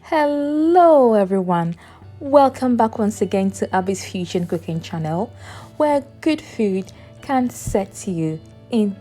Hello everyone, welcome back once again to Abby's Fusion Cooking channel, where good food can set you in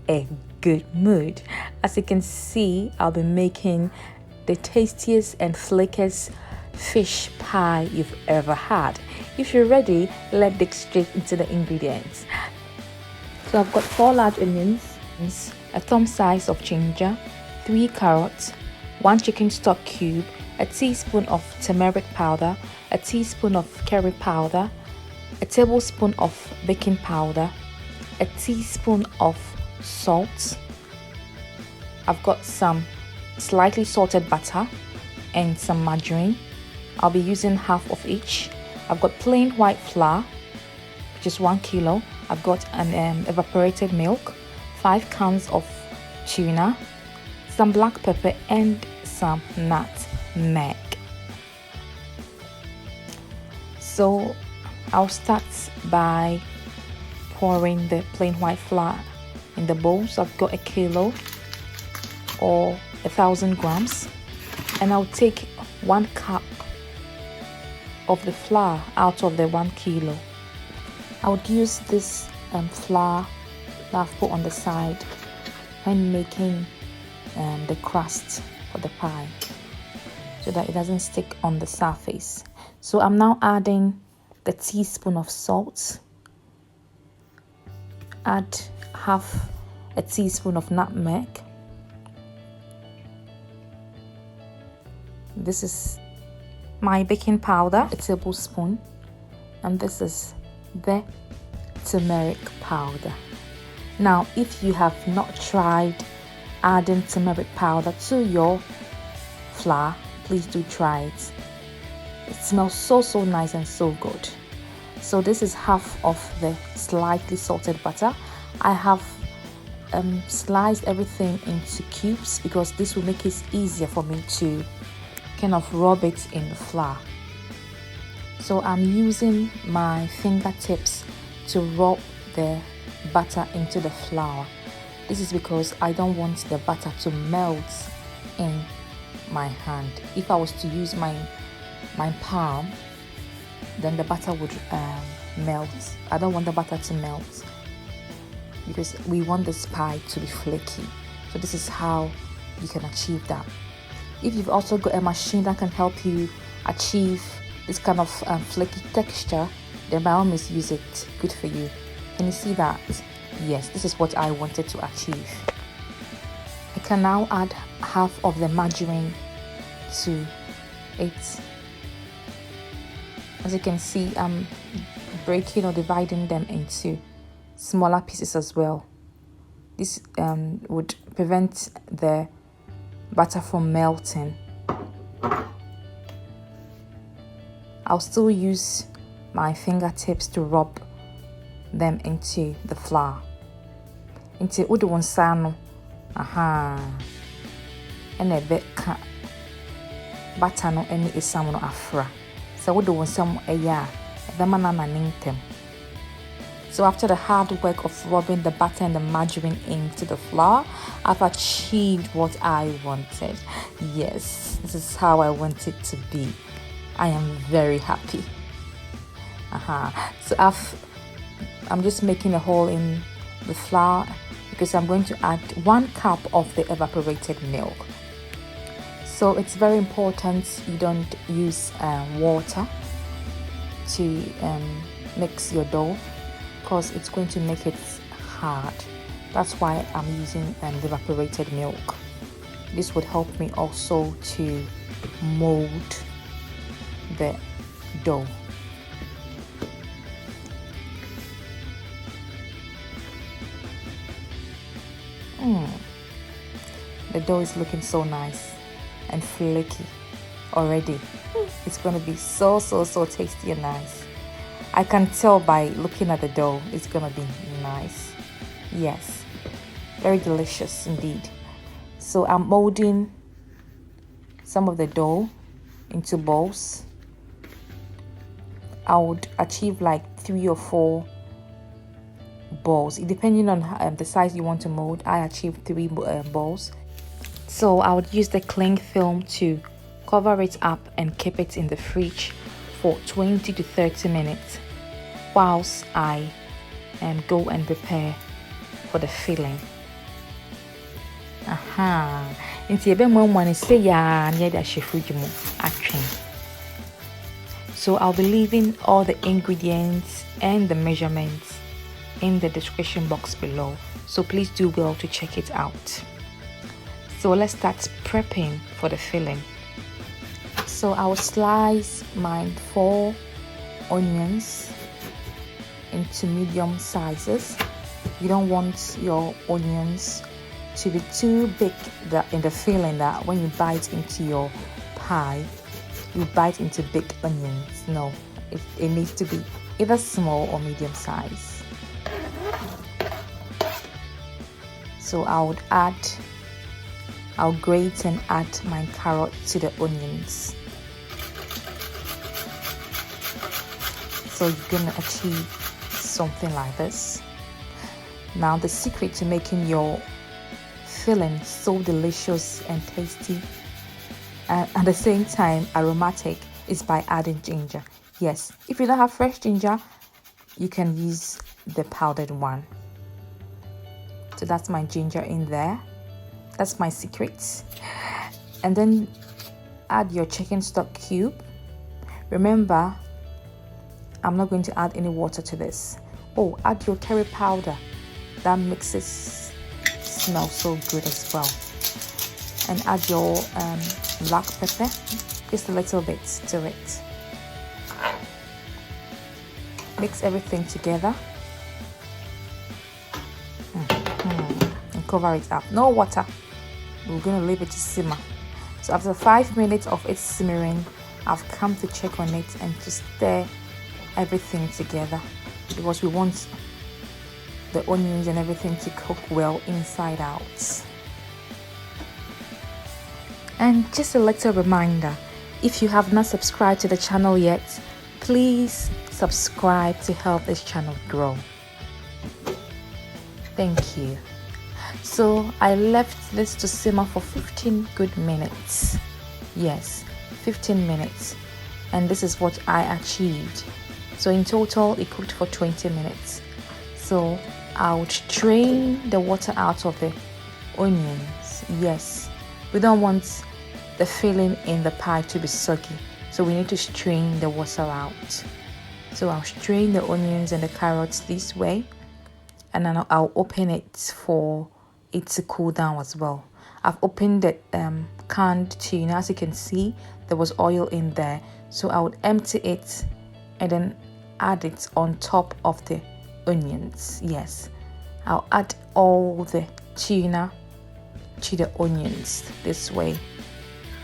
a good mood. As you can see, I'll be making the tastiest and flakiest fish pie you've ever had. If you're ready, let's dig straight into the ingredients. So I've got 4 large onions, a thumb size of ginger, 3 carrots, 1 chicken stock cube, a teaspoon of turmeric powder, a teaspoon of curry powder, a tablespoon of baking powder, a teaspoon of salt. I've got some slightly salted butter and some margarine. I'll be using half of each. I've got plain white flour, which is 1 kilo. I've got an evaporated milk, 5 cans of tuna, some black pepper and some nutmeg. So I'll start by pouring the plain white flour in the bowls. I've got 1 kilo or 1,000 grams, and I'll take 1 cup of the flour out of the 1 kilo. I would use this flour that I've put on the side when making the crust for the pie, so that it doesn't stick on the surface. So I'm now adding the teaspoon of salt, add half a teaspoon of nutmeg. This is my baking powder, a tablespoon, and this is the turmeric powder. Now, if you have not tried adding turmeric powder to your flour, please do try it. It smells so nice and so good. So this is half of the slightly salted butter. I have sliced everything into cubes because this will make it easier for me to kind of rub it in the flour. So I'm using my fingertips to rub the butter into the flour. This is because I don't want the butter to melt in my hand. If I was to use my palm, then the butter would melt. I don't want the butter to melt because we want this pie to be flaky. So this is how you can achieve that. If you've also got a machine that can help you achieve this kind of flaky texture, then by all means use it. Good for you. Can you see that? Yes, this is what I wanted to achieve. I can now add half of the margarine to it. As you can see, I'm breaking or dividing them into smaller pieces as well. This would prevent the butter from melting. I'll still use my fingertips to rub them into the flour. Into udu wonsano. And a bit butter no any isam no afra. So udu wonsam eya the manana nintem. So after the hard work of rubbing the butter and the margarine into the flour, I've achieved what I wanted. Yes, this is how I want it to be. I am very happy. So I'm just making a hole in the flour because I'm going to add 1 cup of the evaporated milk. So it's very important you don't use water to mix your dough, because it's going to make it hard. That's why I'm using the evaporated milk. This would help me also to mold the dough. The dough is looking so nice and flaky already. It's going to be so tasty and nice. I can tell by looking at the dough, it's going to be nice. Yes, very delicious indeed. So I'm molding some of the dough into balls. I would achieve like 3 or 4 balls, depending on the size you want to mold. I achieved 3 balls. So I would use the cling film to Cover it up and keep it in the fridge for 20 to 30 minutes whilst I go and prepare for the filling. Nti ebe mo one say ya near the fridge mo atwen. So I'll be leaving all the ingredients and the measurements in the description box below. So please do well to check it out. So let's start prepping for the filling. So I will slice my 4 onions into medium sizes. You don't want your onions to be too big that in the filling that when you bite into your pie, you bite into big onions. No, it needs to be either small or medium size. So I'll grate and add my carrot to the onions. So you're gonna achieve something like this. Now the secret to making your filling so delicious and tasty and at the same time aromatic is by adding ginger. Yes, if you don't have fresh ginger, you can use the powdered one. So that's my ginger in there. That's my secret. And then add your chicken stock cube. Remember, I'm not going to add any water to this. Oh, add your curry powder. That makes it smell so good as well. And add your black pepper, just a little bit to it. Mix everything together. And cover it up. No water. We're going to leave it to simmer. So after 5 minutes of it simmering, I've come to check on it and to stir everything together because we want the onions and everything to cook well inside out. And just a little reminder, if you have not subscribed to the channel yet, please subscribe to help this channel grow. Thank you. So I left this to simmer for 15 good minutes. Yes, 15 minutes. And this is what I achieved. So in total, it cooked for 20 minutes. So I would strain the water out of the onions. Yes, we don't want the filling in the pie to be soggy. So we need to strain the water out. So I'll strain the onions and the carrots this way. And then I'll open it for it to cool down as well. I've opened the canned tuna. As you can see, there was oil in there. So I would empty it and then add it on top of the onions. Yes, I'll add all the tuna to the onions this way.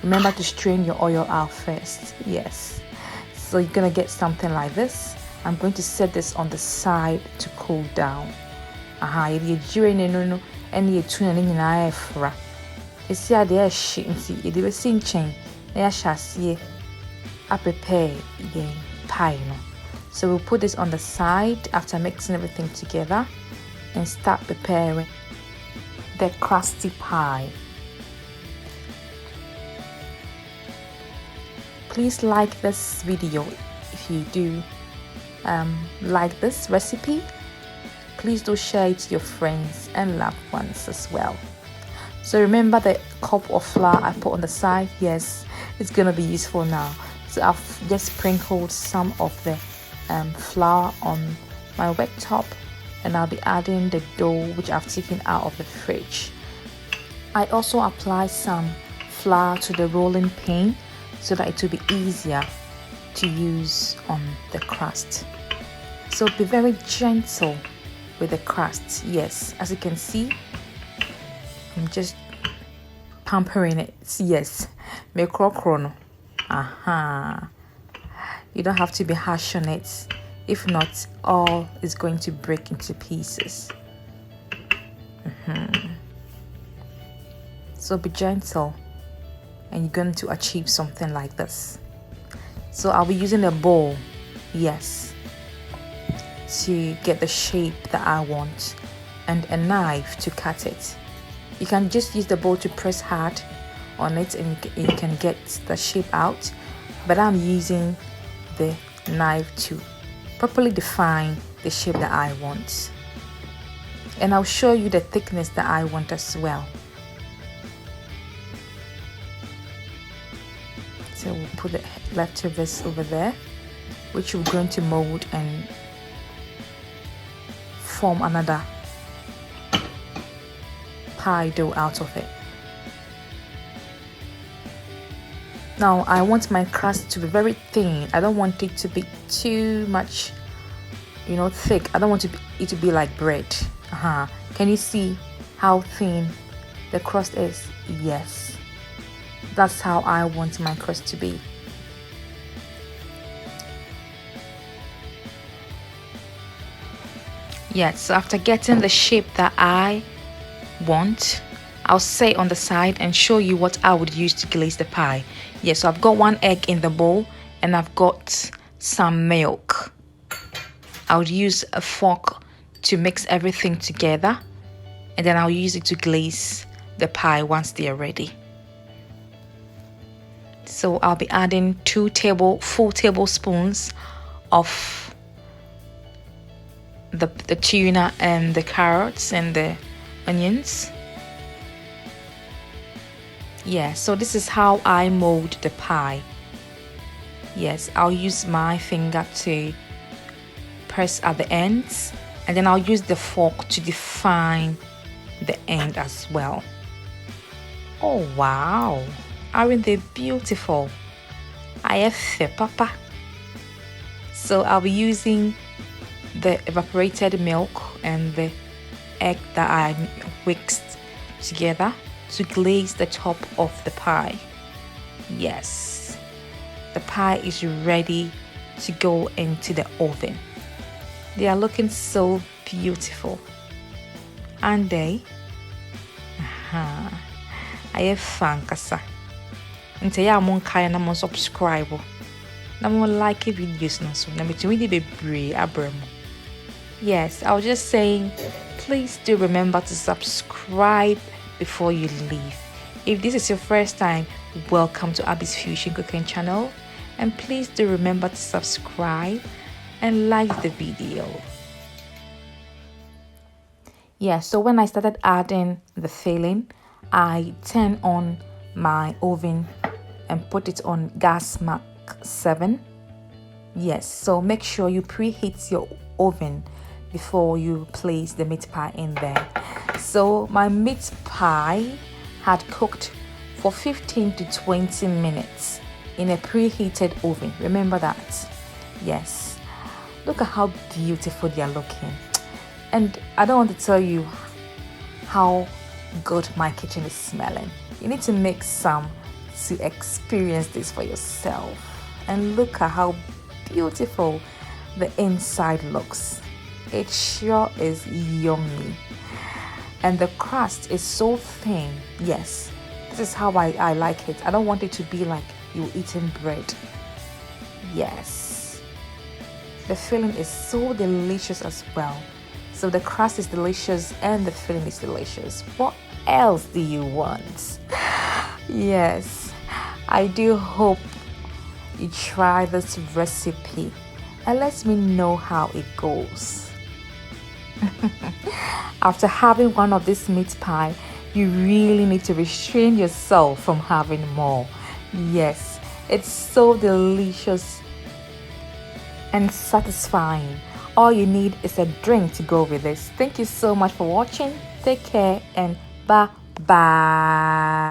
Remember to strain your oil out first. Yes, so you're gonna get something like this. I'm going to set this on the side to cool down. And you tuna in your it's here the shit and see it was seen chain. They shall see I prepare the pie. So we'll put this on the side after mixing everything together and start preparing the crusty pie. Please like this video if you do like this recipe. Please do share it to your friends and loved ones as well. So remember the cup of flour I put on the side. Yes, it's gonna be useful now. So I've just sprinkled some of the flour on my wet top, and I'll be adding the dough which I've taken out of the fridge. I also apply some flour to the rolling pin so that it will be easier to use on the crust. So be very gentle with the crust. Yes, as you can see, I'm just pampering it. Yes, me crocrono. You don't have to be harsh on it. If not, all is going to break into pieces. So be gentle and you're going to achieve something like this. So I'll be using a bowl, yes, to get the shape that I want, and a knife to cut it. You can just use the bowl to press hard, on it, and you can get the shape out, but I'm using the knife to properly define the shape that I want, and I'll show you the thickness that I want as well. So we'll put the leftovers over there, which we're going to mold and form another pie dough out of it. Now I want my crust to be very thin. I don't want it to be too much, you know, thick. I don't want it to be like bread. Can you see how thin the crust is? Yes, that's how I want my crust to be. Yes, so after getting the shape that I want, I'll say on the side and show you what I would use to glaze the pie. Yes, so I've got 1 egg in the bowl and I've got some milk. I would use a fork to mix everything together, and then I'll use it to glaze the pie once they are ready. So I'll be adding 2 full tablespoons of the tuna and the carrots and the onions. Yeah, so this is how I mold the pie. Yes, I'll use my finger to press at the ends, and then I'll use the fork to define the end as well. Oh wow, aren't they beautiful? I have papa. So I'll be using the evaporated milk and the egg that I whisked together to glaze the top of the pie. Yes, the pie is ready to go into the oven. They are looking so beautiful, aren't they? I have fun kasa. Nti ya mo nkae na mo subscribe na mo like videos na so na me be bebre abramo. Yes, I was just saying, please do remember to subscribe before you leave. If this is your first time, welcome to Abby's Fusion Cooking channel, and please do remember to subscribe and like the video. Yeah, so when I started adding the filling, I turned on my oven and put it on gas mark 7. Yes, so make sure you preheat your oven before you place the meat pie in there. So my meat pie had cooked for 15 to 20 minutes in a preheated oven. Remember that? Yes. Look at how beautiful they are looking. And I don't want to tell you how good my kitchen is smelling. You need to make some to experience this for yourself. And look at how beautiful the inside looks. It sure is yummy. And the crust is so thin. Yes, this is how I like it. I don't want it to be like you're eating bread. Yes, the filling is so delicious as well. So the crust is delicious and the filling is delicious. What else do you want? Yes, I do hope you try this recipe and let me know how it goes. After having one of this meat pie, you really need to restrain yourself from having more. Yes, it's so delicious and satisfying. All you need is a drink to go with this. Thank you so much for watching. Take care and bye bye.